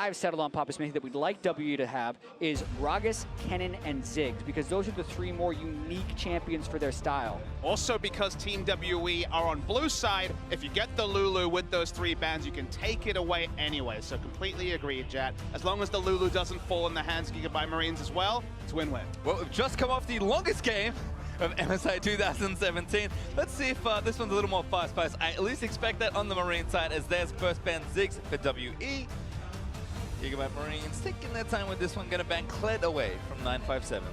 I've settled on, Papa Smithy, that we'd like WE to have is Gragas, Kennen, and Ziggs, because those are the 3 more unique champions for their style. Also, because Team WE are on blue side, if you get the Lulu with those 3 bans, you can take it away anyway. So completely agree, Jet. As long as the Lulu doesn't fall in the hands of GIGABYTE Marines as well, it's win-win. Well, we've just come off the longest game of MSI 2017. Let's see if this one's a little more fast-paced. I at least expect that on the Marine side, as there's first ban Ziggs for WE. GIGABYTE Marines taking their time with this one, gonna ban Kled away from 957.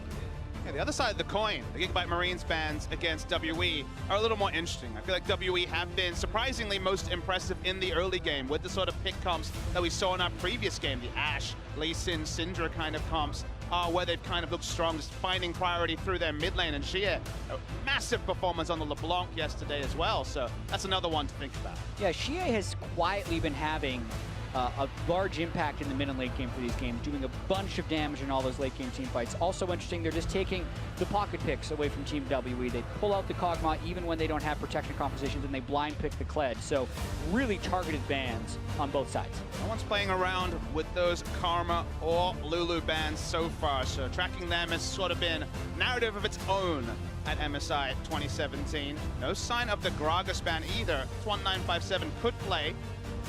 Yeah, the other side of the coin, the GIGABYTE Marines bans against WE are a little more interesting. I feel like WE have been surprisingly most impressive in the early game with the sort of pick comps that we saw in our previous game, the Ashe, Lee Sin, Syndra kind of comps, where they've kind of looked strong, just finding priority through their mid lane. And Xia, a massive performance on the LeBlanc yesterday as well, so that's another one to think about. Yeah, Xia has quietly been having a large impact in the mid and late game for these games, doing a bunch of damage in all those late game team fights. Also interesting, they're just taking the pocket picks away from Team WE. They pull out the Kog'Maw even when they don't have protection compositions, and they blind pick the Kled. So really targeted bans on both sides. No one's playing around with those Karma or Lulu bans so far, so tracking them has sort of been a narrative of its own at MSI 2017. No sign of the Gragas ban either. 1957 could play,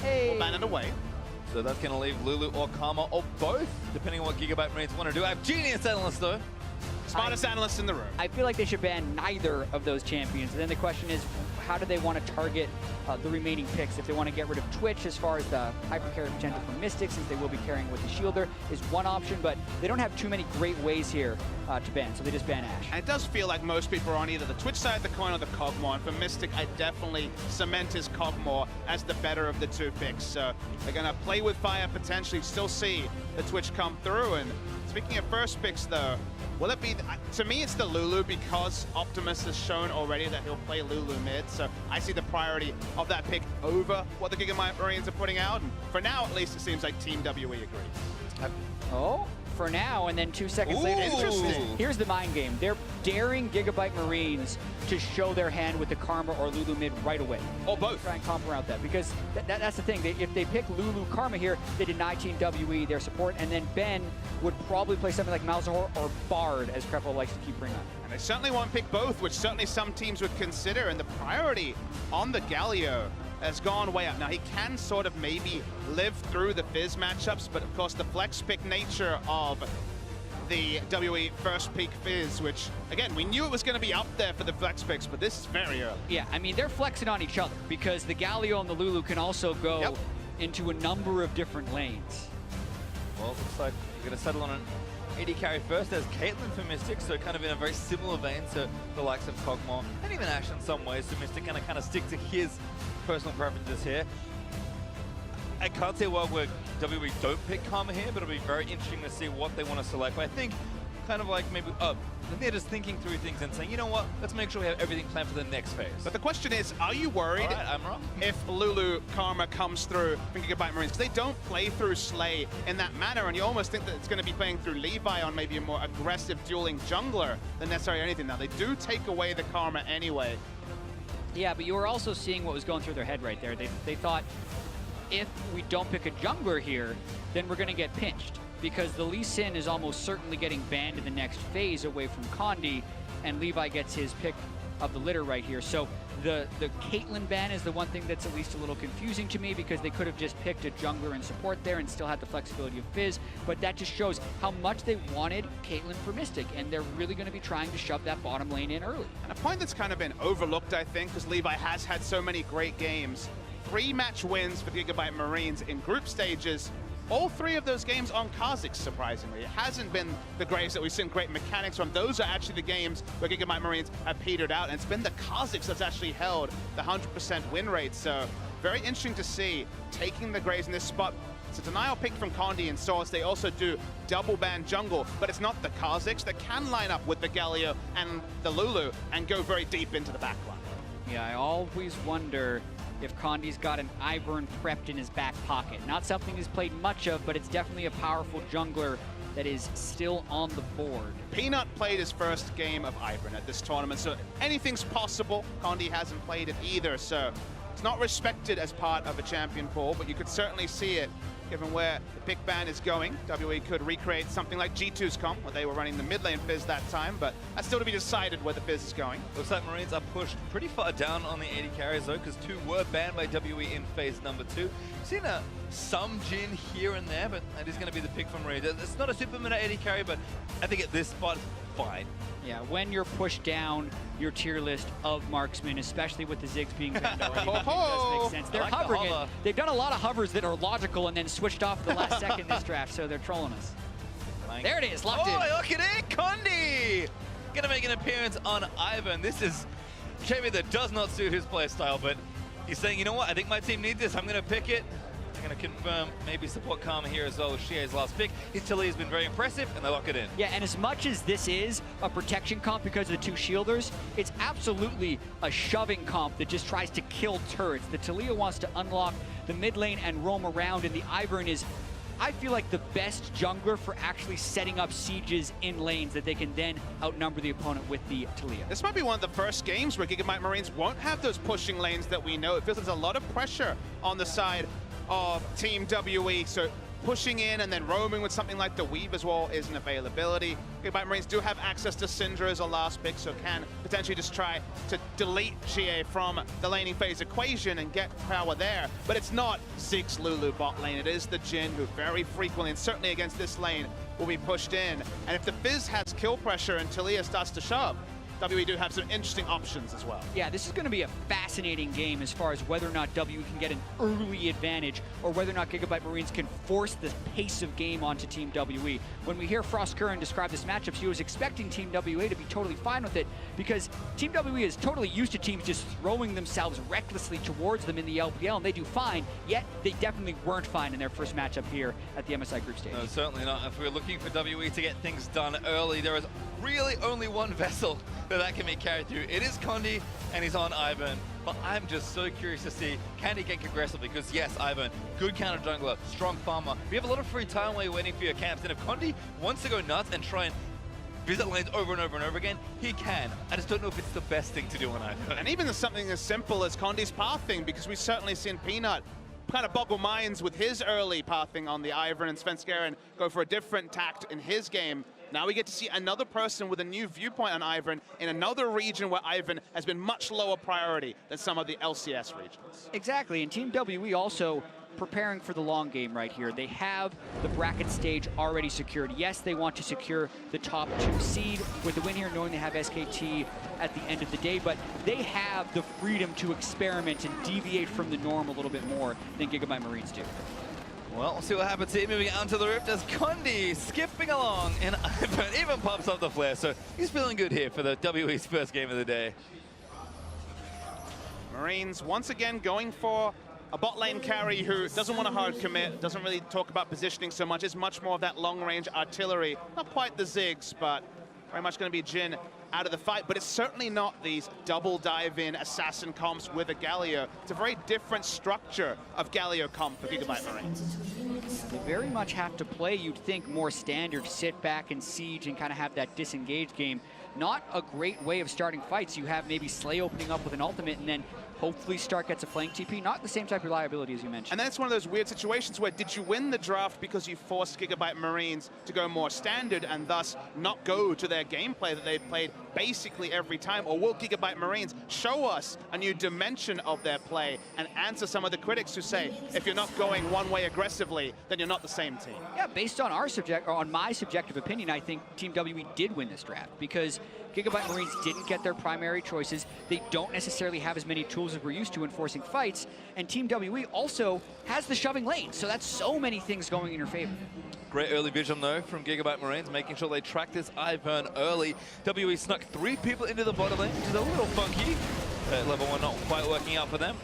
or ban it away. So that's going to leave Lulu or Karma or both, depending on what GIGABYTE Marines want to do. I have Genius Analyst, though. Smartest analyst in the room. I feel like they should ban neither of those champions. And then the question is, how do they want to target the remaining picks? If they want to get rid of Twitch as far as the hyper carry potential for Mystic, since they will be carrying with the Shielder, is one option, but they don't have too many great ways here to ban, so they just ban Ashe. And it does feel like most people are on either the Twitch side of the coin or the Kog'Maw. And for Mystic, I definitely cement his Kog'Maw as the better of the 2 picks. So they're going to play with fire, potentially still see the Twitch come through. And speaking of first picks, though, will it be, to me, it's the Lulu, because Optimus has shown already that he'll play Lulu mid. So I see the priority of that pick over what the GIGABYTE Marines are putting out. And for now, at least, it seems like Team WE agrees. Oh, for now, and then 2 seconds later. Interesting. Here's the mind game. They're daring GIGABYTE Marines to show their hand with the Karma or Lulu mid right away. Or both. Try and comp around that, because that's the thing. If they pick Lulu Karma here, they deny Team WE their support, and then Ben would probably play something like Malzahor or Bard, as Krepo likes to keep bringing up. And they certainly won't pick both, which certainly some teams would consider, and the priority on the Galio has gone way up. Now, he can sort of maybe live through the Fizz matchups, but of course the flex pick nature of the WE first peak Fizz, which, again, we knew it was going to be up there for the flex picks, but this is very early. Yeah, I mean, they're flexing on each other, because the Galio and the Lulu can also go into a number of different lanes. Well, it looks like we're going to settle on an AD carry first. There's Caitlyn for Mystic, so kind of in a very similar vein to the likes of Kog'Maw, and even Ashe in some ways, so Mystic going to kind of stick to his personal preferences here. I can't see a world where WE don't pick Karma here, but it'll be very interesting to see what they want to select. But I think kind of like maybe, they're just thinking through things and saying, you know what, let's make sure we have everything planned for the next phase. But the question is, are you worried I'm wrong. if Lulu Karma comes through from GIGABYTE Marines? Because they don't play through Slay in that manner, and you almost think that it's going to be playing through Levi on maybe a more aggressive dueling jungler than necessarily anything. Now, they do take away the Karma anyway. Yeah, but you were also seeing what was going through their head right there. They thought, if we don't pick a jungler here, then we're going to get pinched, because the Lee Sin is almost certainly getting banned in the next phase away from Condi, and Levi gets his pick of the litter right here. So the Caitlyn ban is the one thing that's at least a little confusing to me, because they could have just picked a jungler and support there and still had the flexibility of Fizz, but that just shows how much they wanted Caitlyn for Mystic, and they're really going to be trying to shove that bottom lane in early. And a point that's kind of been overlooked, I think, because Levi has had so many great games. 3 match wins for GIGABYTE Marines in group stages. All 3 of those games on Kha'Zix, surprisingly. It hasn't been the greatest that we've seen great mechanics from. Those are actually the games where GIGABYTE Marines have petered out, and it's been the Kha'Zix that's actually held the 100% win rate. So very interesting to see, taking the Graves in this spot. It's a denial pick from Condi and Source. They also do double ban jungle, but it's not the Kha'Zix that can line up with the Galio and the Lulu and go very deep into the backline. Yeah, I always wonder if Condi's got an Ivern prepped in his back pocket. Not something he's played much of, but it's definitely a powerful jungler that is still on the board. Peanut played his first game of Ivern at this tournament, so anything's possible. Condi hasn't played it either, so it's not respected as part of a champion pool, but you could certainly see it given where the pick ban is going. WE could recreate something like G2's comp, where they were running the mid lane Fizz that time, but that's still to be decided where the Fizz is going. Looks like Marines are pushed pretty far down on the AD carries though, because 2 were banned by WE in phase number 2. Seen some Jhin here and there, but that is going to be the pick from Marines. It's not a super meta AD carry, but I think at this spot, fine. Yeah, when you're pushed down your tier list of marksmen, especially with the Ziggs being banned already, it does make sense. They're like the hovering it. hover. They've done a lot of hovers that are logical and then switched off at the last second this draft, so they're trolling us. There it is, locked in. Oh, look at it, Condi! Gonna make an appearance on Ivan. This is a champion that does not suit his playstyle, but he's saying, you know what, I think my team needs this, I'm gonna pick it. I'm gonna confirm, maybe support Karma here as well with Shie's last pick. His Tilly has been very impressive, and they lock it in. Yeah, and as much as this is a protection comp because of the 2 shielders, it's absolutely a shoving comp that just tries to kill turrets. The Talia wants to unlock the mid lane and roam around, and the Ivern is, I feel like, the best jungler for actually setting up sieges in lanes that they can then outnumber the opponent with the Talia. This might be one of the first games where GIGABYTE Marines won't have those pushing lanes that we know. It feels there's a lot of pressure on the side of Team WE, so pushing in and then roaming with something like the Weave as well is an availability. GIGABYTE Marines do have access to Syndra as a last pick, so can potentially just try to delete GA from the laning phase equation and get power there. But it's not Ziggs Lulu bot lane, it is the Jhin who very frequently, and certainly against this lane, will be pushed in. And if the Fizz has kill pressure and Talia starts to shove, WE do have some interesting options as well. Yeah, this is going to be a fascinating game as far as whether or not WE can get an early advantage or whether or not GIGABYTE Marines can force the pace of game onto Team WE. When we hear Frost Curran describe this matchup, he was expecting Team WE to be totally fine with it because Team WE is totally used to teams just throwing themselves recklessly towards them in the LPL, and they do fine, yet they definitely weren't fine in their first matchup here at the MSI group stage. No, certainly not. If we're looking for WE to get things done early, there is really only one vessel that can be carried through. It is Condi, and he's on Ivan. But I'm just so curious to see, can he get aggressive? Because yes, Ivan, good counter jungler, strong farmer. We have a lot of free time while you're waiting for your camps. And if Condi wants to go nuts and try and visit lanes over and over and over again, he can. I just don't know if it's the best thing to do on Ivan. And even something as simple as Condi's pathing, because we've certainly seen Peanut kind of boggle minds with his early pathing on the Ivern, and Svenskeren go for a different tact in his game. Now we get to see another person with a new viewpoint on Ivern in another region where Ivern has been much lower priority than some of the LCS regions. Exactly, and Team WE also preparing for the long game right here. They have the bracket stage already secured. Yes, they want to secure the top 2 seed with the win here, knowing they have SKT at the end of the day, but they have the freedom to experiment and deviate from the norm a little bit more than GIGABYTE Marines do. Well, we'll see what happens here. Moving on to the Rift as Condi skipping along, and Ivan even pops up the flare, so he's feeling good here for the WE's first game of the day. Marines once again going for a bot lane carry who doesn't want to hard commit, doesn't really talk about positioning so much. It's much more of that long-range artillery. Not quite the Ziggs, but very much going to be Jhin out of the fight. But it's certainly not these double dive-in assassin comps with a Galio. It's a very different structure of Galio comp for GIGABYTE Marines. They very much have to play, you'd think, more standard, sit back and siege and kind of have that disengaged game. Not a great way of starting fights. You have maybe Slay opening up with an ultimate and then hopefully Stark gets a flank TP. Not the same type of reliability as you mentioned. And then it's one of those weird situations where did you win the draft because you forced GIGABYTE Marines to go more standard and thus not go to their gameplay that they've played basically every time? Or will GIGABYTE Marines show us a new dimension of their play and answer some of the critics who say, if you're not going one way aggressively, then you're not the same team? Yeah, based on my subjective opinion, I think Team WE did win this draft because GIGABYTE Marines didn't get their primary choices. They don't necessarily have as many tools as we're used to in forcing fights. And Team WE also has the shoving lane. So that's so many things going in your favor. Great early vision, though, from GIGABYTE Marines, making sure they track this Ivern early. WE snuck 3 people into the bottom lane, which is a little funky. Level 1 not quite working out for them.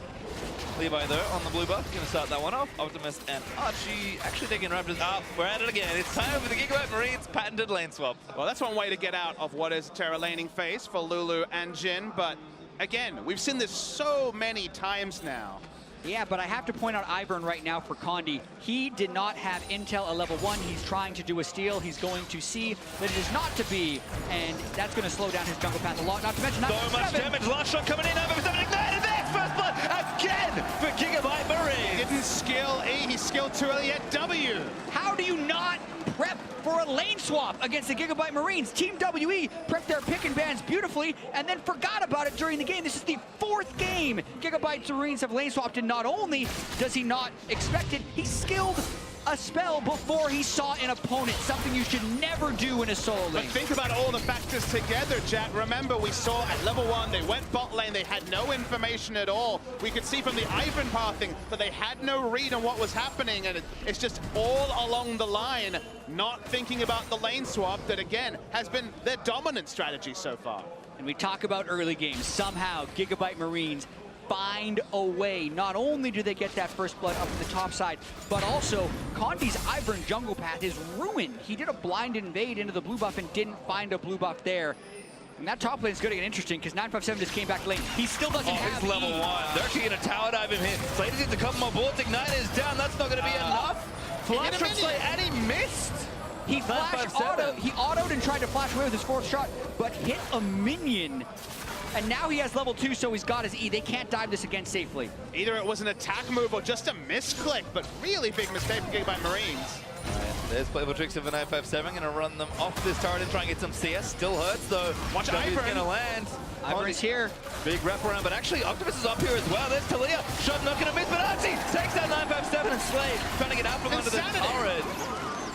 Levi, though, on the blue buff, going to start that one off. Optimus and Archie actually taking Raptors out. We're at it again. It's time for the GIGABYTE Marines patented lane swap. Well, that's one way to get out of what is a Terra laning phase for Lulu and Jhin, but again, we've seen this so many times now. Yeah, but I have to point out Ivern right now for Condi. He did not have intel at level 1. He's trying to do a steal. He's going to see that it is not to be, and that's going to slow down his jungle path a lot. Not to mention, so much damage. Last shot coming in. Ivan ignited there. First blood. again for GIGABYTE Marines. Didn't skill E, he skilled too early at W. How do you not prep for a lane swap against the GIGABYTE Marines? Team WE prepped their pick and bans beautifully and then forgot about it during the game. This is the 4th game GIGABYTE Marines have lane swapped, and not only does he not expect it, he skilled a spell before he saw an opponent, something you should never do in a solo lane. But think about all the factors together, Jack. Remember, we saw at level 1, they went bot lane, they had no information at all. We could see from the Ivan pathing that they had no read on what was happening, and it's just all along the line, not thinking about the lane swap that, again, has been their dominant strategy so far. And we talk about early games. Somehow, GIGABYTE Marines find a way. Not only do they get that first blood up in the top side, but also Condi's Ivern jungle path is ruined. He did a blind invade into the blue buff and didn't find a blue buff there. And that top lane is going to get interesting because 957 just came back lane. He still doesn't have he's level 1. They're actually going to tower dive him here. Slade needs to come on board. Ignite is down. That's not going to be enough. Flash from Slade, and he missed. He flashed auto. He autoed and tried to flash away with his 4th shot, but hit a minion. And now he has level 2, so he's got his E. They can't dive this again safely. Either it was an attack move or just a misclick, but really big mistake from GIGABYTE Marines. There's playable tricks of a 957, going to run them off this turret and try and get some CS. Still hurts though. Watch W's Ivern. going to land. Ivern's here. Big wraparound, but actually Octopus is up here as well. There's Talia. Shot not going to miss, but Archie takes out 957 and Slade trying to get out from under the turret.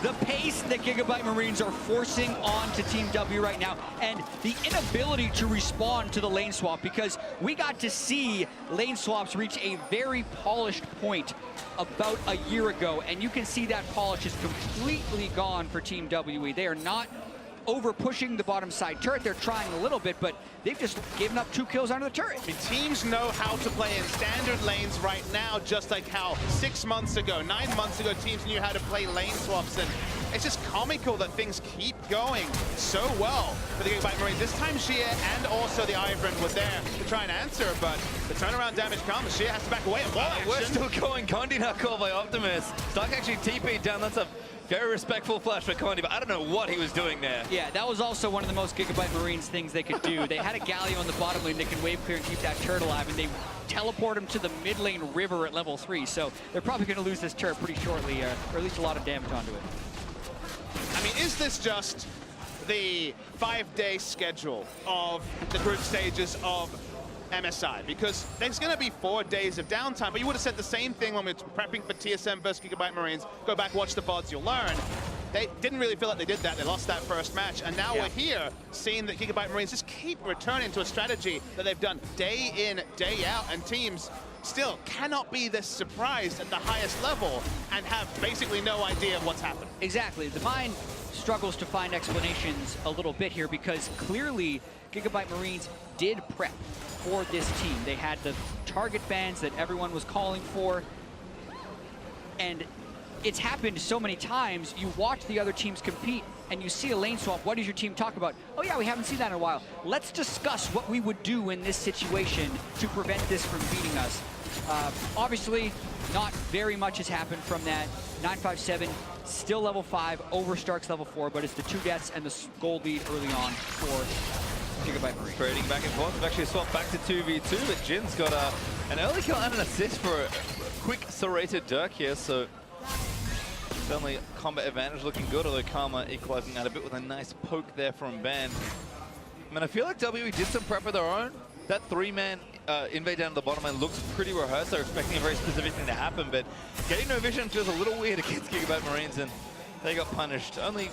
The pace that GIGABYTE Marines are forcing onto Team W right now, and the inability to respond to the lane swap, because we got to see lane swaps reach a very polished point about a year ago, and you can see that polish is completely gone for Team WE. They are not over pushing the bottom side turret. They're trying a little bit, but they've just given up 2 kills under the turret. I mean, teams know how to play in standard lanes right now, just like how 6 months ago, 9 months ago, teams knew how to play lane swaps, and it's just comical that things keep going so well for the GIGABYTE Marines. This time Shia and also the Ivern were there to try and answer, but the turnaround damage comes. Shia has to back away. We're still going. Condi now called by Optimus. Stark actually TP'd down. That's a very respectful flash for Condi, but I don't know what he was doing there. Yeah, that was also one of the most GIGABYTE Marines things they could do. They had a Galio on the bottom lane that can wave clear and keep that turret alive, and they teleport him to the mid lane river at level 3, so they're probably going to lose this turret pretty shortly, or at least a lot of damage onto it. I mean, is this just the 5-day schedule of the group stages of MSI? Because there's going to be 4 days of downtime, but you would have said the same thing when we were prepping for TSM versus GIGABYTE Marines. Go back, watch the VODs, you'll learn. They didn't really feel like they did that. They lost that first match, and now we're here seeing that GIGABYTE Marines just keep returning to a strategy that they've done day in, day out, and teams still cannot be this surprised at the highest level and have basically no idea of what's happened. Exactly. The mind struggles to find explanations a little bit here, because clearly GIGABYTE Marines did prep for this team. They had the target bans that everyone was calling for, and it's happened so many times. You watch the other teams compete and you see a lane swap. What does your team talk about? Oh yeah, we haven't seen that in a while. Let's discuss what we would do in this situation to prevent this from beating us. Obviously, not very much has happened from that. 957 still level 5 over Stark's level 4, but it's the 2 deaths and the gold lead early on for GIGABYTE Marines. Trading back and forth. We've actually swapped back to 2v2, but Jin's got an early kill and an assist for a quick serrated Dirk here, so certainly combat advantage looking good, although Karma equalizing that a bit with a nice poke there from Ben. I mean, I feel like WE did some prep of their own. That 3-man invade down to the bottom lane looks pretty rehearsed. They're expecting a very specific thing to happen, but getting no vision feels a little weird against GIGABYTE Marines, and they got punished. Only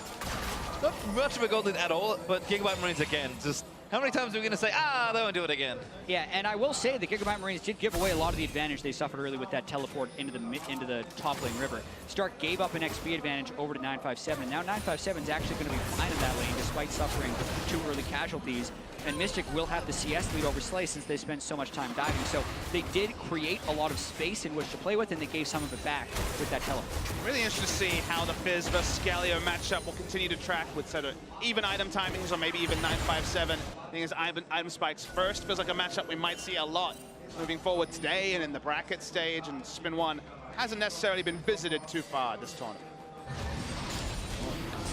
not much of a gold lead at all, but GIGABYTE Marines again, just how many times are we going to say, they won't do it again? Yeah, and I will say the GIGABYTE Marines did give away a lot of the advantage they suffered early with that teleport into the top lane river. Stark gave up an XP advantage over to 957, and now 957 is actually going to be fine in that lane despite suffering 2 early casualties. And Mystic will have the CS lead over Slay since they spent so much time diving. So they did create a lot of space in which to play with, and they gave some of it back with that teleport. Really interested to see how the Fizz versus Galio matchup will continue to track with sort of even item timings, or maybe even 957. I think as item spikes first, feels like a matchup we might see a lot moving forward today and in the bracket stage, and Spin 1 hasn't necessarily been visited too far this tournament.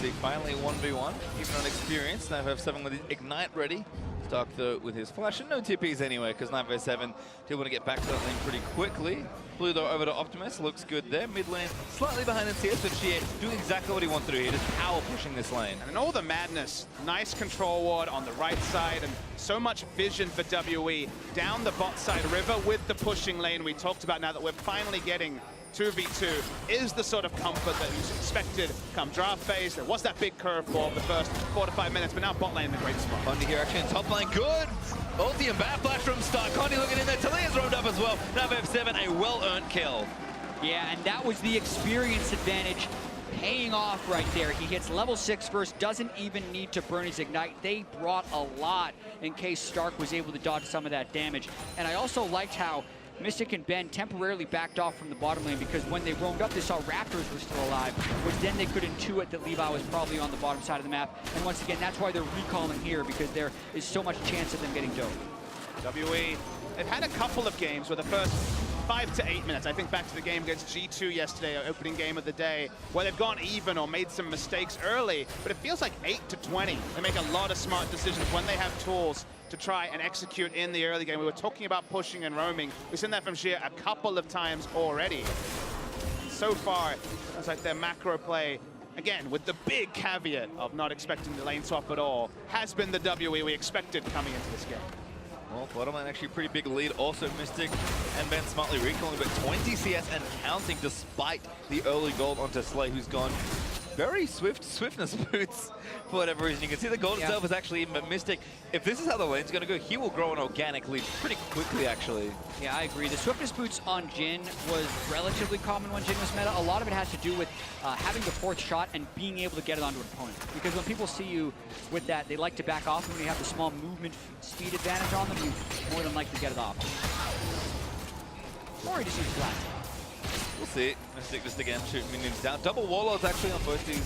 See, finally 1v1, even on experience. Now have 7 with the Ignite ready. Stark, though, with his flash, and no TPs anyway, because 957 did want to get back to that lane pretty quickly. Blue, though, over to Optimus. Looks good there. Mid lane, slightly behind in CS, but Sheer doing exactly what he wants to do here, just power pushing this lane. And in all the madness, nice control ward on the right side, and so much vision for WE down the bot side river with the pushing lane we talked about. Now that we're finally getting 2v2 is the sort of comfort that was expected come draft phase. There was that big curveball the first 4 to 5 minutes, but now bot lane in a great spot. Condi here actually in top lane, good! Ulti and back flash from Stark. Condi looking in there, Talia's roamed up as well. Now F7, a well-earned kill. Yeah, and that was the experience advantage paying off right there. He hits level 6 first, doesn't even need to burn his Ignite. They brought a lot in case Stark was able to dodge some of that damage. And I also liked how Mystic and Ben temporarily backed off from the bottom lane because when they roamed up, they saw Raptors were still alive, which then they could intuit that Levi was probably on the bottom side of the map. And once again, that's why they're recalling here, because there is so much chance of them getting doped. WE, they've had a couple of games where the first 5 to 8 minutes, I think back to the game against G2 yesterday, our opening game of the day, where they've gone even or made some mistakes early, but it feels like 8 to 20. They make a lot of smart decisions when they have tools to try and execute in the early game. We were talking about pushing and roaming. We've seen that from Sheer a couple of times already. So far, it's like their macro play, again, with the big caveat of not expecting the lane swap at all, has been the WE we expected coming into this game. Well, bottom lane actually a pretty big lead. Also Mystic and Ben smartly recalling, but 20 CS and counting despite the early gold onto Slay, who's gone very swiftness boots for whatever reason. You can see the gold itself is actually even, but Mystic, if this is how the lane's going to go, he will grow an organic lead pretty quickly, actually. Yeah, I agree. The swiftness boots on Jhin was relatively common when Jhin was meta. A lot of it has to do with having the fourth shot and being able to get it onto an opponent. Because when people see you with that, they like to back off, and when you have the small movement speed advantage on them, you more than likely get it off. Or he just uses flat. We'll see. Mystic just again shooting minions down. Double warlords actually on both these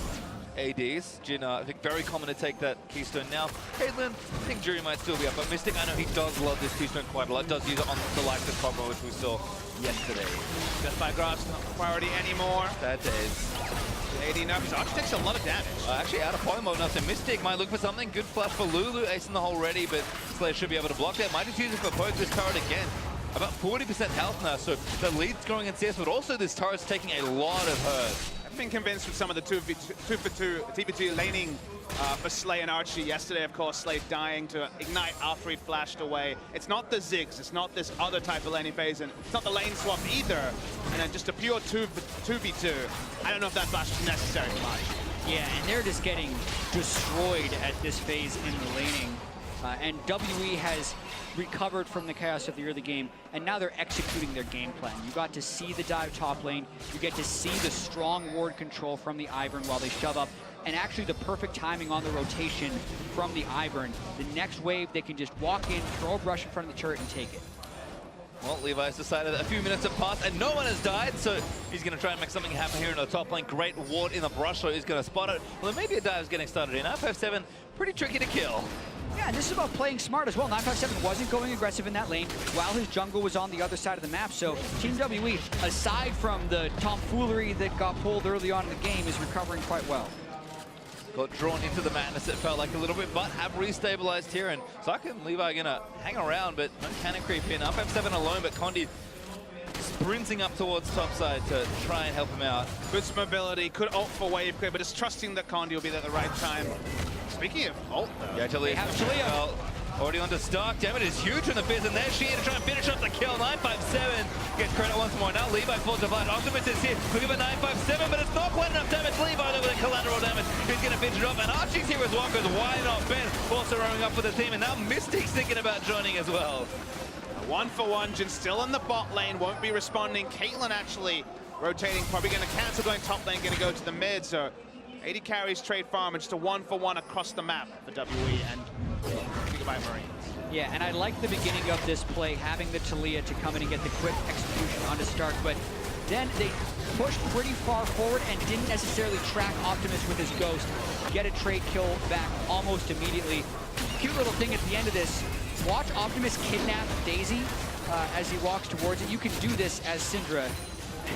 ADs. Jhin, I think very common to take that keystone now. Caitlyn, I think Jury might still be up, but Mystic, I know he does love this keystone quite a lot. Does use it on the likes of Cogmo, which we saw yesterday. Death by Grass, not a priority anymore. Bad days. AD nerfs, Archie takes a lot of damage. Actually out of point mode now, so Mystic might look for something. Good flash for Lulu, ace in the hole ready, but Slayer should be able to block that. Might just use it for poke this turret again. About 40% health now, so the lead's growing in CS, but also this turret's taking a lot of hurt. I've been convinced with some of the 2v2 laning for Slay and Archie yesterday. Of course, Slay dying to Ignite after he flashed away. It's not the Ziggs, it's not this other type of laning phase, and it's not the lane swap either. And then just a pure 2v2. I don't know if that flash is necessary much. Yeah, and they're just getting destroyed at this phase in the laning. And WE has recovered from the chaos of the early game, and now they're executing their game plan. You got to see the dive top lane, you get to see the strong ward control from the Ivern while they shove up, and actually the perfect timing on the rotation from the Ivern. The next wave, they can just walk in, throw a brush in front of the turret and take it. Well, Levi's decided that a few minutes have passed and no one has died, so he's going to try and make something happen here in the top lane. Great ward in the brush, so he's going to spot it. Well, then maybe a dive's getting started in. FF7, pretty tricky to kill. Yeah, and this is about playing smart as well. 957 wasn't going aggressive in that lane while his jungle was on the other side of the map. So Team WE, aside from the tomfoolery that got pulled early on in the game, is recovering quite well. Got drawn into the madness, it felt like a little bit, but have restabilized here. And Saka and Levi are going to hang around, but no cannon creep in. Up F7 alone, but Condi sprinting up towards topside to try and help him out. Good mobility, could ult for wave clear, but just trusting that Condi will be there at the right time. Speaking of ult, though. Yeah, Talia. Well, already onto Stark. Damn, it is huge from the Fizz, and there's Sheer to try and finish up the kill. 957 gets credit once more. Now Levi falls to blind. Optimus is here. Look at 957, but it's not quite enough damage. Levi though with a collateral damage. He's going to finish it off, and Archie's here as well, because why not? Ben also rowing up with the team, and now Mystic's thinking about joining as well. 1-for-1, Jhin still in the bot lane, won't be responding. Caitlyn actually rotating, probably going to cancel going top lane, going to go to the mid, so 80 carries trade farm, and just a 1-for-1 across the map for WE and GIGABYTE Marines. Yeah, and I like the beginning of this play, having the Talia to come in and get the quick execution onto Stark, but then they pushed pretty far forward and didn't necessarily track Optimus with his ghost, get a trade kill back almost immediately. Cute little thing at the end of this, watch Optimus kidnap Daisy as he walks towards it. You can do this as Syndra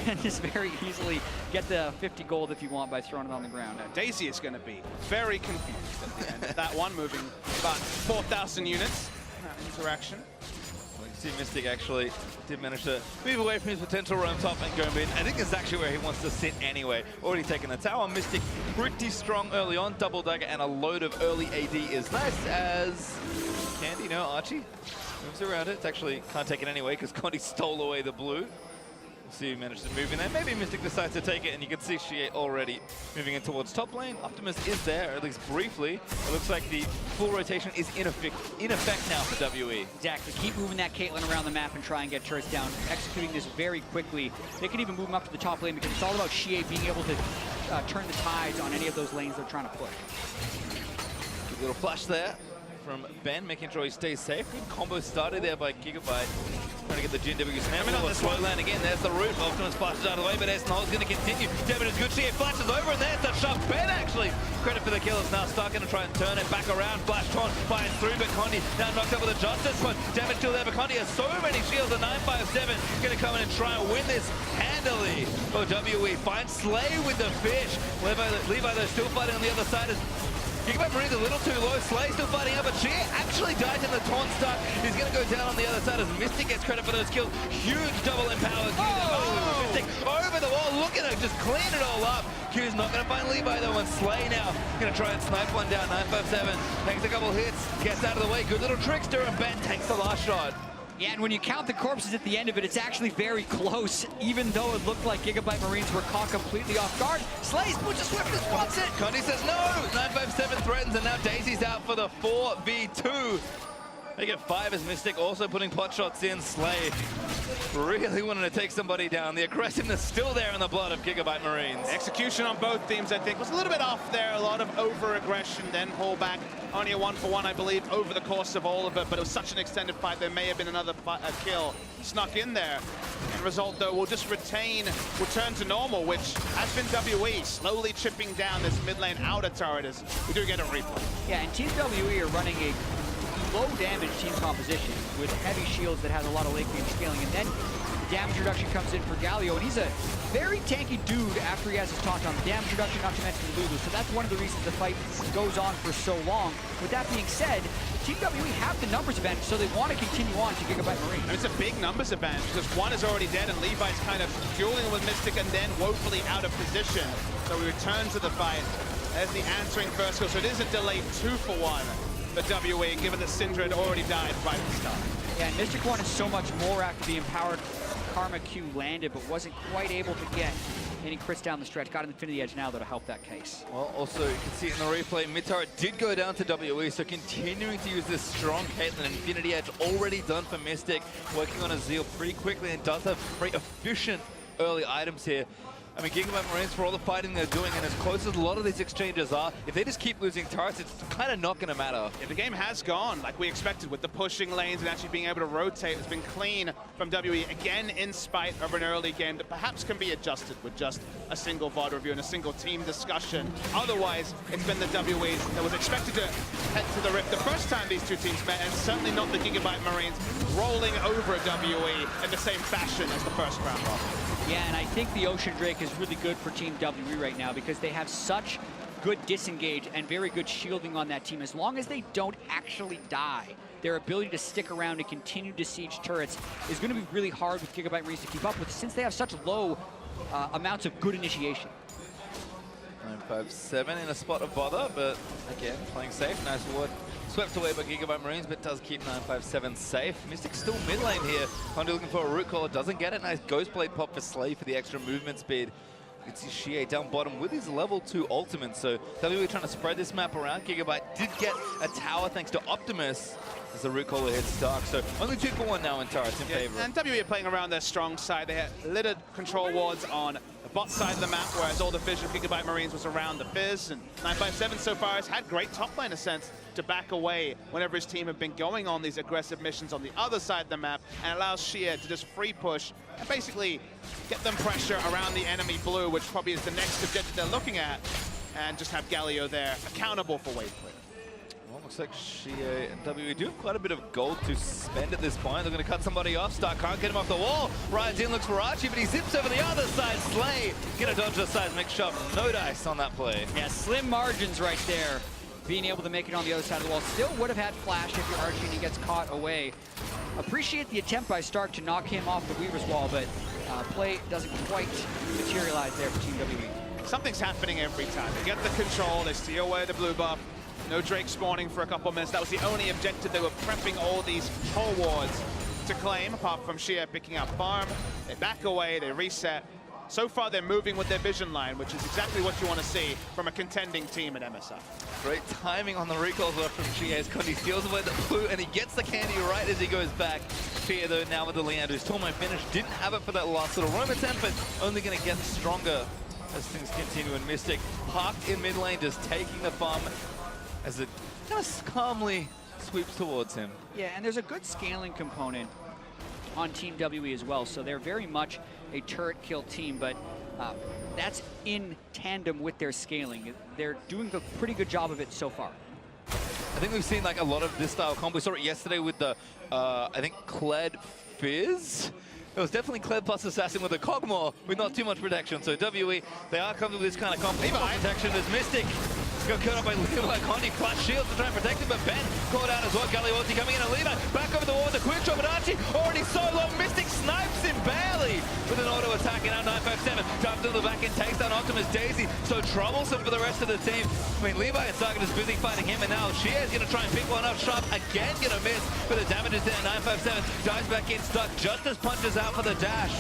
and just very easily get the 50 gold if you want by throwing it on the ground. Daisy is going to be very confused at the end of that one, moving about 4,000 units. Interaction. Well, you see Mystic actually did manage to move away from his potential roam top and go mid. I think it's actually where he wants to sit anyway. Already taken the tower. Mystic pretty strong early on. Double dagger and a load of early AD is nice as Candy, no, Archie moves around it. It's actually can't take it anyway because Conti stole away the blue. We'll see who managed to move in there. Maybe Mystic decides to take it, and you can see Shie already moving in towards top lane. Optimus is there, at least briefly. It looks like the full rotation is in effect now for WE. Exactly. Keep moving that Caitlyn around the map and try and get turrets down. Executing this very quickly. They can even move them up to the top lane because it's all about Shie being able to turn the tides on any of those lanes they're trying to push. Good little flash there from Ben, making sure he stays safe. Good combo started there by Gigabyte. Trying to get the GW snap. On the slow land again. There's the root. Optimus flashes out of the way, but Essenhol's going to continue. Devin is good. She flashes over, and there's the shot. Ben actually. Credit for the kill. Is now Stark going to try and turn it back around. Flash Taunt finds through, but Condi now knocked up with a Justice. But damage still there, but Condi has so many shields. A 957 going to come in and try and win this handily. Oh, WE finds Slay with the fish. Levi though still fighting on the other side. Gigabyte Marine's a little too low. Slay still fighting up, but she actually died in the taunt start. He's going to go down on the other side as Mystic gets credit for those kills. Huge double empower. Oh, Mystic over the wall. Look at her, just clean it all up. Q's not going to find Levi though, and Slay now going to try and snipe one down. 957 takes a couple hits, gets out of the way. Good little trickster, and Ben takes the last shot. Yeah, and when you count the corpses at the end of it, it's actually very close, even though it looked like Gigabyte Marines were caught completely off guard. Slays, Butcher Swiftness wants it! Condi says no! 957 threatens, and now Daisy's out for the 4v2. They get 5 as Mystic also putting pot shots in. Slay really wanting to take somebody down. The aggressiveness still there in the blood of Gigabyte Marines. Execution on both teams, I think, was a little bit off there. A lot of over-aggression, then pull back. Only a 1-for-1, I believe, over the course of all of it, but it was such an extended fight. There may have been another kill snuck in there. End result, though, will just return to normal, which has been WE slowly chipping down this mid lane outer turret as we do get a replay. Yeah, and Team WE are running a low damage team composition with heavy shields that has a lot of late game scaling, and then the damage reduction comes in for Galio, and he's a very tanky dude after he has his taunt on. Damage reduction, not to mention Lulu, so that's one of the reasons the fight goes on for so long. With that being said, Team WE have the numbers advantage, so they want to continue on to Gigabyte Marine. And it's a big numbers advantage because one is already dead and Levi's kind of dueling with Mystic and then woefully out of position. So we return to the fight. There's the answering first kill, so it is a delayed 2-for-1. The WE, given that Syndra had already died right at the start. Yeah, and Mystic wanted so much more after the empowered Karma Q landed, but wasn't quite able to get any crits down the stretch. Got Infinity Edge now, though, to help that case. Well, also, you can see it in the replay, mid turret did go down to WE, so continuing to use this strong Caitlyn. Infinity Edge already done for Mystic, working on a Zeal pretty quickly, and does have very efficient early items here. I mean, Gigabyte Marines, for all the fighting they're doing, and as close as a lot of these exchanges are, if they just keep losing turrets, it's kind of not going to matter. Yeah, the game has gone like we expected with the pushing lanes and actually being able to rotate. It's been clean from WE, again, in spite of an early game that perhaps can be adjusted with just a single VOD review and a single team discussion. Otherwise, it's been the WE that was expected to head to the Rift the first time these two teams met, and certainly not the Gigabyte Marines rolling over a WE in the same fashion as the first round off. Yeah, and I think the Ocean Drake is really good for Team WE right now because they have such good disengage and very good shielding on that team. As long as they don't actually die, their ability to stick around and continue to siege turrets is going to be really hard with Gigabyte Marines to keep up with since they have such low amounts of good initiation. 957 in a spot of bother, but again, playing safe. Nice ward. Swept away by Gigabyte Marines, but does keep 957 safe. Mystic's still mid lane here. Condi looking for a root caller, doesn't get it. Nice Ghost Blade pop for Slay for the extra movement speed. You can see Shie down bottom with his level 2 ultimate, so WE trying to spread this map around. Gigabyte did get a tower thanks to Optimus as the root caller hits Stark, so only 2-for-1 now in turrets in favor. And WE are playing around their strong side. They had littered control wards on the bot side of the map, whereas all the vision of Gigabyte Marines was around the Fizz, and 957 so far has had great top lane sense to back away whenever his team have been going on these aggressive missions on the other side of the map, and allows Shie to just free push and basically get them pressure around the enemy blue, which probably is the next objective they're looking at, and just have Galio there accountable for wave clear. Well, looks like Shia and WE do have quite a bit of gold to spend at this point. They're going to cut somebody off. Stark can't get him off the wall. Ryan's in, looks for Archie, but he zips over the other side. Slay gonna dodge the seismic shot. No dice on that play. Yeah, slim margins right there. Being able to make it on the other side of the wall. Still would have had flash if you're Archie and he gets caught away. Appreciate the attempt by Stark to knock him off the Weaver's wall, but play doesn't quite materialize there for Team WE. Something's happening every time. They get the control, they steal away the blue buff. No Drake spawning for a couple minutes. That was the only objective. They were prepping all these whole wards to claim, apart from Shia picking up farm. They back away, they reset. So far, they're moving with their vision line, which is exactly what you want to see from a contending team at MSI. Great timing on the recalls left from Shia as Condy steals away the blue, and he gets the candy right as he goes back. Shia, though, now with the Leandro's Torment finish, didn't have it for that last little roam attempt, but only going to get stronger as things continue. And Mystic parked in mid lane, just taking the farm as it kind of calmly sweeps towards him. Yeah, and there's a good scaling component on Team WE as well, so they're very much a turret kill team, but that's in tandem with their scaling. They're doing a pretty good job of it so far. I think we've seen like a lot of this style combo. We saw it yesterday with the, I think, Kled Fizz. It was definitely Kled plus Assassin with a Cogmore with not too much protection. So WE, they are comfortable with this kind of combo. Protection as Mystic got cut up by Levi. Condy flash shields to try and protect him, but Ben caught out as well. Galliotti coming in, and Levi back over the wall with a quick shot, but Archie already so long. Mystic snipes him barely with an auto attack, and now 957 comes to the back and takes down Optimus Daisy. So troublesome for the rest of the team. I mean, Levi and Sargon is busy fighting him, and now Shia is going to try and pick one up. Sharp again going to miss, but the damage is there. 957 dives back in, Stuck just as punches out for the dash.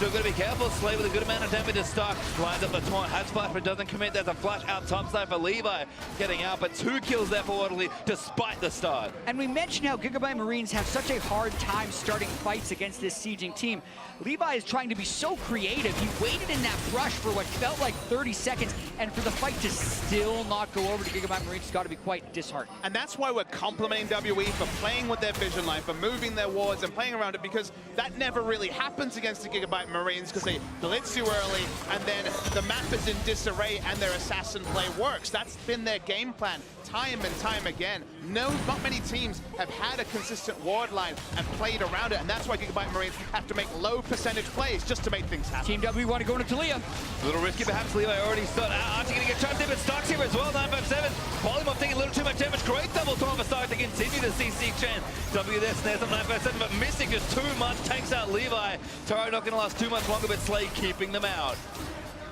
Still got to be careful. Slay with a good amount of damage to Stark. Lines up the taunt. Has flash, but doesn't commit. There's a flash out top side for Levi getting out, but 2 kills there for Waterley despite the start. And we mentioned how GIGABYTE Marines have such a hard time starting fights against this sieging team. Levi is trying to be so creative. He waited in that brush for what felt like 30 seconds, and for the fight to still not go over to GIGABYTE Marines, it's got to be quite disheartening. And that's why we're complimenting WE for playing with their vision line, for moving their wards and playing around it, because that never really happens against the GIGABYTE Marines, because they blitz you early, and then the map is in disarray and their assassin play works. That's been their game plan time and time again. No, not many teams have had a consistent ward line and played around it, and that's why GIGABYTE Marines have to make low percentage plays just to make things happen. Team W want to go into Talia. A little risky, perhaps. Levi already started out. Archie going to get trapped in, but Stark's here as well. 957. Polymorph taking a little too much damage. Great double taunt for Stark to continue to CC chain. W there snares up 957, but Mystic just too much. Takes out Levi. Taro not going to last too much longer, but Slay keeping them out.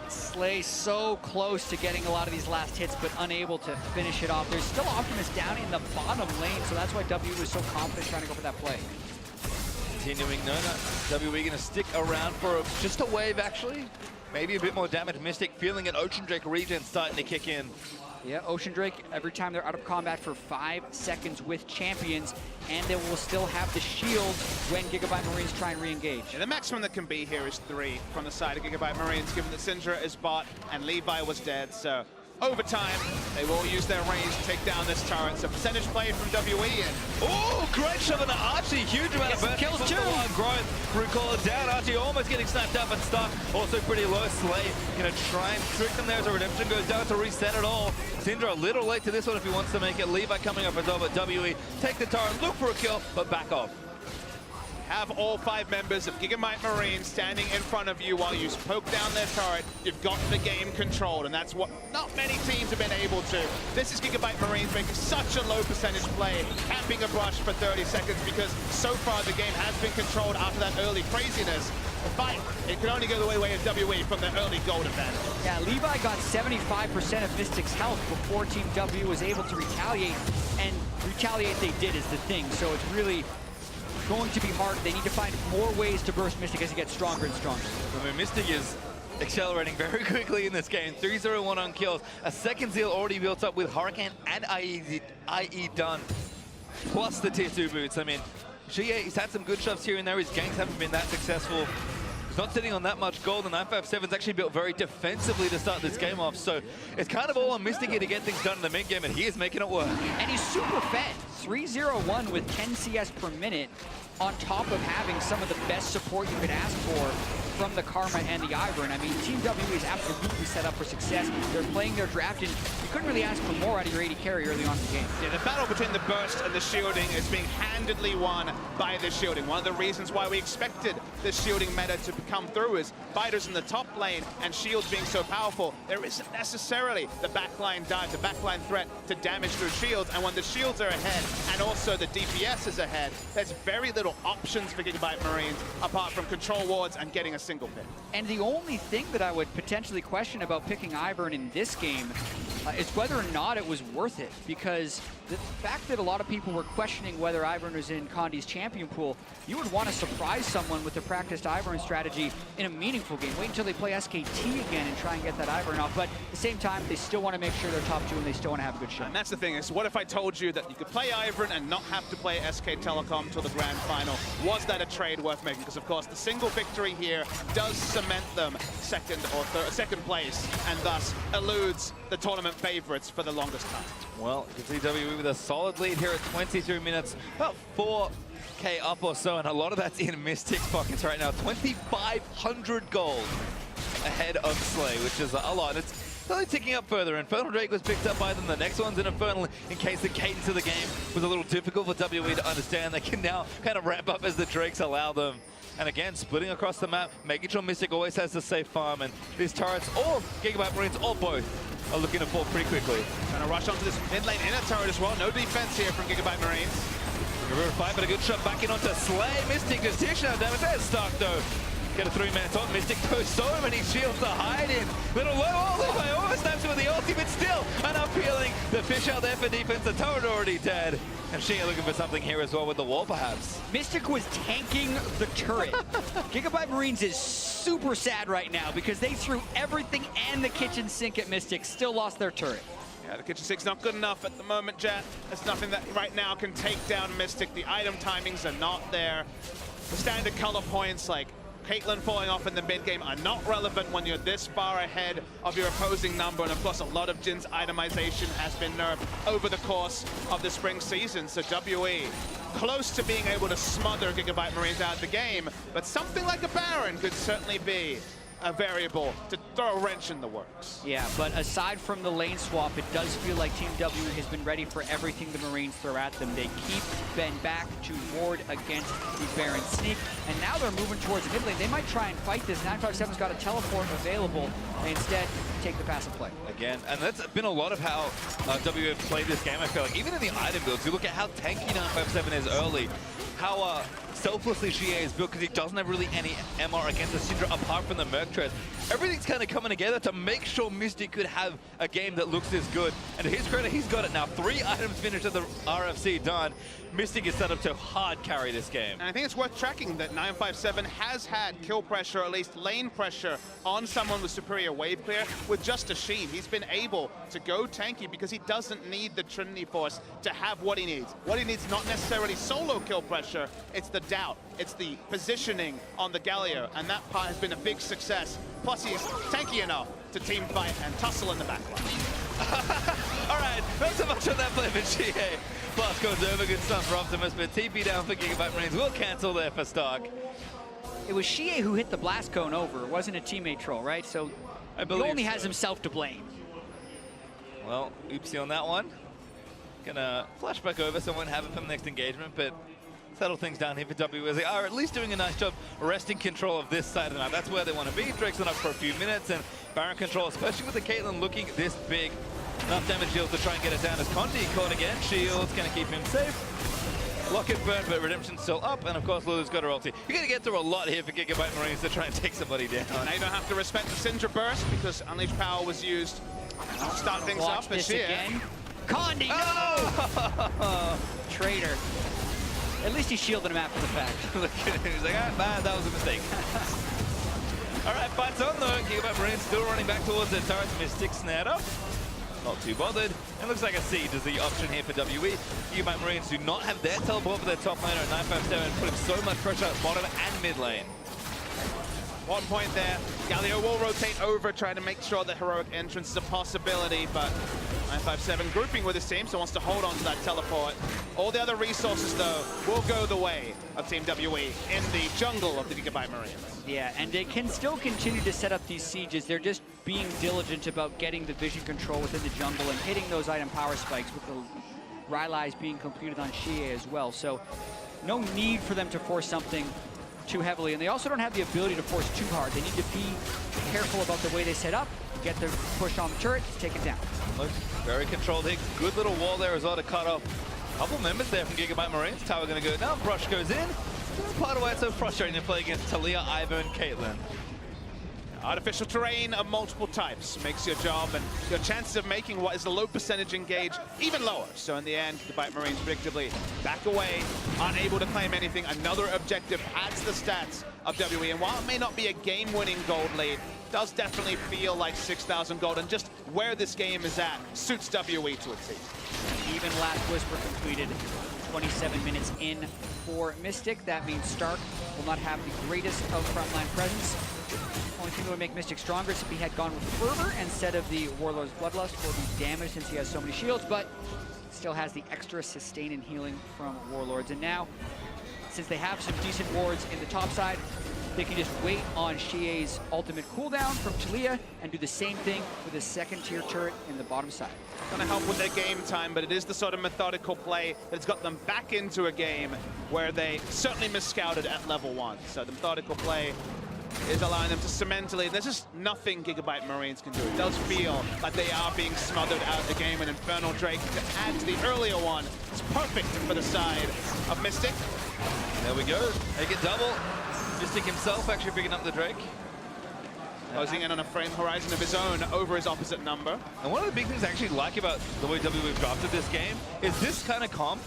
Slay so close to getting a lot of these last hits, but unable to finish it off. There's still Optimus down in the bottom lane, so that's why W was so confident trying to go for that play. Continuing, no, WE going to stick around for just a wave, actually. Maybe a bit more damage. Mystic feeling an Ocean Drake regen starting to kick in. Yeah, Ocean Drake, every time they're out of combat for 5 seconds with champions, and they will still have the shield when GIGABYTE Marines try and re-engage. Yeah, the maximum that can be here is 3 from the side of GIGABYTE Marines, given that Syndra is bot and Levi was dead, so overtime, they will use their range to take down this turret. So percentage play from WE, and oh, great shove on the Archie. Huge amount of burn. Kills too. Growth. Recall it down. Archie almost getting snapped up, and Stark also pretty low. Slay gonna try and trick them there as a redemption goes down to reset it all. Syndra a little late to this one if he wants to make it. Levi coming up as well, but WE take the turret, look for a kill, but back off. have all 5 members of GIGABYTE Marines standing in front of you while you poke down their turret. You've got the game controlled, and that's what not many teams have been able to. This is GIGABYTE Marines making such a low percentage play, camping a brush for 30 seconds, because so far the game has been controlled after that early craziness. But it can only go the way of WE from their early gold advantage. Yeah, Levi got 75% of Mystic's health before Team W was able to retaliate, and retaliate they did is the thing. So it's really going to be hard. They need to find more ways to burst Mystic as he gets stronger and stronger. I mean, Mystic is accelerating very quickly in this game. 3-0-1 on kills. A second Zeal already built up with Hurricane and IE done, plus the tier 2 boots. I mean, he's had some good shots here and there. His ganks haven't been that successful. He's not sitting on that much gold, and 957's actually built very defensively to start this game off. So it's kind of all on Mystic here to get things done in the mid game, and he is making it work. And he's super fed. 3-0-1 with 10 CS per minute, on top of having some of the best support you could ask for from the Karma and the Ivern. I mean, Team W is absolutely set up for success. They're playing their draft in couldn't really ask for more out of your AD carry early on in the game. Yeah, the battle between the burst and the shielding is being handedly won by the shielding. One of the reasons why we expected the shielding meta to come through is fighters in the top lane and shields being so powerful. There isn't necessarily the backline dive, the backline threat to damage through shields. And when the shields are ahead and also the DPS is ahead, there's very little options for GIGABYTE Marines apart from control wards and getting a single pick. And the only thing that I would potentially question about picking Ivern in this game is whether or not it was worth it, because the fact that a lot of people were questioning whether Ivern was in Condi's champion pool, you would want to surprise someone with the practiced Ivern strategy in a meaningful game. Wait until they play SKT again and try and get that Ivern off, but at the same time, they still want to make sure they're top 2 and they still want to have a good shot. And that's the thing is, what if I told you that you could play Ivern and not have to play SK Telecom till the grand final? Was that a trade worth making? Because of course, the single victory here does cement them second place, and thus eludes the tournament favorites for the longest time. Well, you can see WE with a solid lead here at 23 minutes, about 4K up or so, and a lot of that's in Mystic's pockets right now. 2,500 gold ahead of Slay, which is a lot. It's only ticking up further. Infernal Drake was picked up by them. The next one's an Infernal in case the cadence of the game was a little difficult for WE to understand. They can now kind of ramp up as the Drakes allow them. And again, splitting across the map, making sure Mystic always has the safe farm, and these turrets, or GIGABYTE Marines, or both, are looking to fall pretty quickly. Trying to rush onto this mid lane inner turret as well. No defense here from GIGABYTE Marines. Fight, but a good shot back in onto Slay. Mystic just dish out damage. There's Stark though. Get a 3-man top. Mystic goes so many shields to hide in. Little low all the way. Almost snaps with the ulti, but still enough healing. The fish out there for defense. The turret already dead. And Shia looking for something here as well with the wall, perhaps. Mystic was tanking the turret. GIGABYTE Marines is super sad right now because they threw everything and the kitchen sink at Mystic, still lost their turret. Yeah, the kitchen sink's not good enough at the moment, Jet. There's nothing that right now can take down Mystic. The item timings are not there. The standard color points like Caitlyn falling off in the mid game are not relevant when you're this far ahead of your opposing number. And of course, a lot of Jin's itemization has been nerfed over the course of the spring season. So WE close to being able to smother GIGABYTE Marines out of the game, but something like a Baron could certainly be a variable to throw a wrench in the works. Yeah, but aside from the lane swap, it does feel like Team W has been ready for everything the Marines throw at them. They keep Ben back to ward against the Baron sneak, and now they're moving towards the mid lane. They might try and fight this. 957's got a teleport available. They instead take the passive play. Again, and that's been a lot of how W have played this game, I feel like. Even in the item builds, you look at how tanky 957 is early, how selflessly GA is built, because he doesn't have really any MR against the Syndra apart from the Merc Tread. Everything's kind of coming together to make sure Mystic could have a game that looks this good. And to his credit, he's got it now. 3 items finished at the RFC done. Mystic is set up to hard carry this game. And I think it's worth tracking that 957 has had kill pressure, or at least lane pressure, on someone with superior wave clear with just a Sheen. He's been able to go tanky because he doesn't need the Trinity Force to have what he needs. What he needs not necessarily solo kill pressure, it's the doubt, it's the positioning on the Galio, and that part has been a big success. Plus he's tanky enough to team fight and tussle in the backline. All right, not so much on that play for GA. Blast goes over, good stuff for Optimus, but TP down for GIGABYTE Marines. We'll cancel there for Stark. It was Shie who hit the blast cone over. It wasn't a teammate troll, right? So he only has himself to blame. Well, oopsie on that one. Gonna flash back over, so I won't have it for the next engagement, but settle things down here for W as they are at least doing a nice job wresting control of this side of the map. That's where they want to be. Drake's on up for a few minutes, and Baron control, especially with the Caitlyn looking this big. Enough damage deals to try and get it down as Conti caught again. Shield's gonna keep him safe. Lock it burn, but Redemption's still up, and of course Lulu's got her ulti. You're gonna get through a lot here for GIGABYTE Marines to try and take somebody down. Now you don't have to respect the Syndra burst because Unleashed Power was used to start things Watch up. this again. Condi, no! Oh! Traitor. At least he shielded him after the fact. Look at him, he's like, ah, man, that was a mistake. All right, fights on though. GIGABYTE Marines still running back towards their turrets. Mystic snared up. Not too bothered. It looks like a Siege is the option here for WE. GIGABYTE Marines do not have their teleport for their top laner at 957, putting so much pressure at bottom and mid lane. 1 point there. Galio will rotate over, trying to make sure the heroic entrance is a possibility, but 957 grouping with his team, so wants to hold on to that teleport. All the other resources, though, will go the way of Team WE in the jungle of the GIGABYTE Marines. Yeah, and they can still continue to set up these sieges. They're just being diligent about getting the vision control within the jungle and hitting those item power spikes with the Rylai's being completed on Xie as well. So no need for them to force something too heavily. And they also don't have the ability to force too hard. They need to be careful about the way they set up, get the push on the turret, take it down. Looks very controlled hit. Good little wall there as well to cut off a couple members there from GIGABYTE Marines. Tower going to go down. Brush goes in. That's part of why it's so frustrating to play against Talia, Ivern, and Caitlyn. Artificial terrain of multiple types makes your job and your chances of making what is a low percentage engage even lower. So in the end, the GIGABYTE Marines predictably back away, unable to claim anything. Another objective adds the stats of WE. And while it may not be a game-winning gold lead, does definitely feel like 6,000 gold. And just where this game is at suits WE to a T. Even last Whisper completed 27 minutes in for Mystic. That means Stark will not have the greatest of frontline presence. Only thing that would make Mystic stronger is if he had gone with Fervor instead of the Warlord's Bloodlust for the damage, since he has so many shields, but still has the extra sustain and healing from Warlords. And now, since they have some decent wards in the top side, they can just wait on Xie's ultimate cooldown from Talia and do the same thing with a second-tier turret in the bottom side. Gonna help with their game time, but it is the sort of methodical play that's got them back into a game where they certainly misscouted at level 1. So the methodical play is allowing them to cement a lead. There's just nothing GIGABYTE Marines can do. It does feel like they are being smothered out of the game, and Infernal Drake, to add to the earlier one, is perfect for the side of Mystic. There we go. They get double. Mystic himself actually picking up the Drake. Closing in on a frame horizon of his own over his opposite number. And one of the big things I actually like about the way WE drafted this game is this kind of comp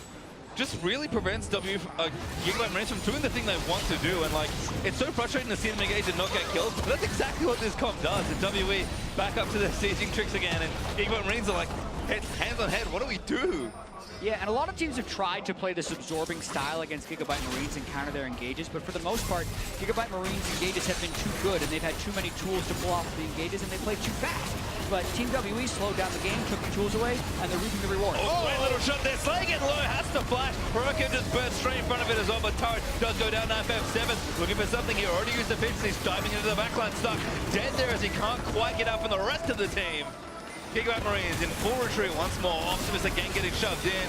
just really prevents GIGABYTE Marines from doing the thing they want to do. And like, it's so frustrating to see them engage and not get killed, but that's exactly what this comp does. And WE back up to their sieging tricks again, and GIGABYTE Marines are like, hands on head, what do we do? Yeah, and a lot of teams have tried to play this absorbing style against GIGABYTE Marines and counter their engages, but for the most part, GIGABYTE Marines engages have been too good, and they've had too many tools to pull off the engages, and they play too fast. But Team WE slowed down the game, took the tools away, and they're reaping the reward. Oh, great little shot there. Slay getting low, has to flash. Heroic just burst straight in front of it as well, but turret does go down 957. Looking for something here. Already used the fence, and he's diving into the backline. Stuck dead there as he can't quite get out from the rest of the team. GIGABYTE Marines in full retreat once more. Optimus again getting shoved in.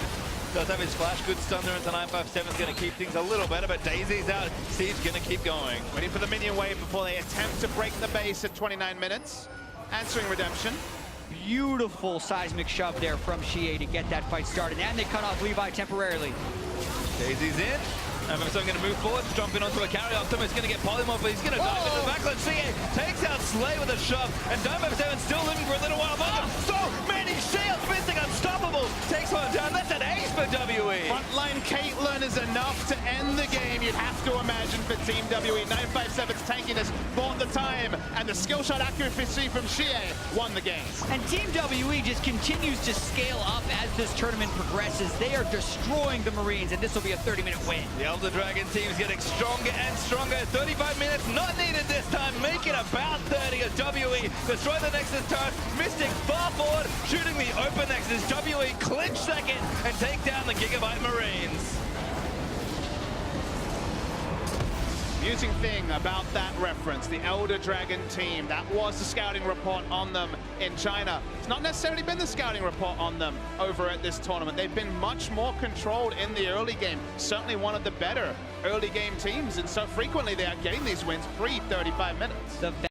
Does have his flash, good stun there into 957 is going to keep things a little better, but Daisy's out. Siege going to keep going. Waiting for the minion wave before they attempt to break the base at 29 minutes. Answering Redemption. Beautiful seismic shove there from Xie to get that fight started, and they cut off Levi temporarily. Daisy's in. MSI going to move forward, jumping onto a carry. Optimus going to get polymorph, but he's going to dive into the backline. Xie takes out Slay with a shove, and 957 still living for a little while. So many shields, Mystic unstoppable. Takes one down. That's an ace for WE. Frontline Caitlyn is enough to end the game, you'd have to imagine, for Team WE. 957's tankiness bought the time, and the skill shot accuracy from Xie won the game. And Team WE just continues to scale up as this tournament progresses. They are destroying the Marines, and this will be a 30-minute win. The Elder Dragon team's getting stronger and stronger. 35 minutes not needed this time. Make it about 30 as WE destroy the Nexus turret. Mystic far forward, shooting the open Nexus. WE clinch second and take down the GIGABYTE Marines. Amusing thing about that reference, the Elder Dragon team, that was the scouting report on them in China. It's not necessarily been the scouting report on them over at this tournament. They've been much more controlled in the early game. Certainly one of the better early game teams, and so frequently they are getting these wins pre-35 minutes.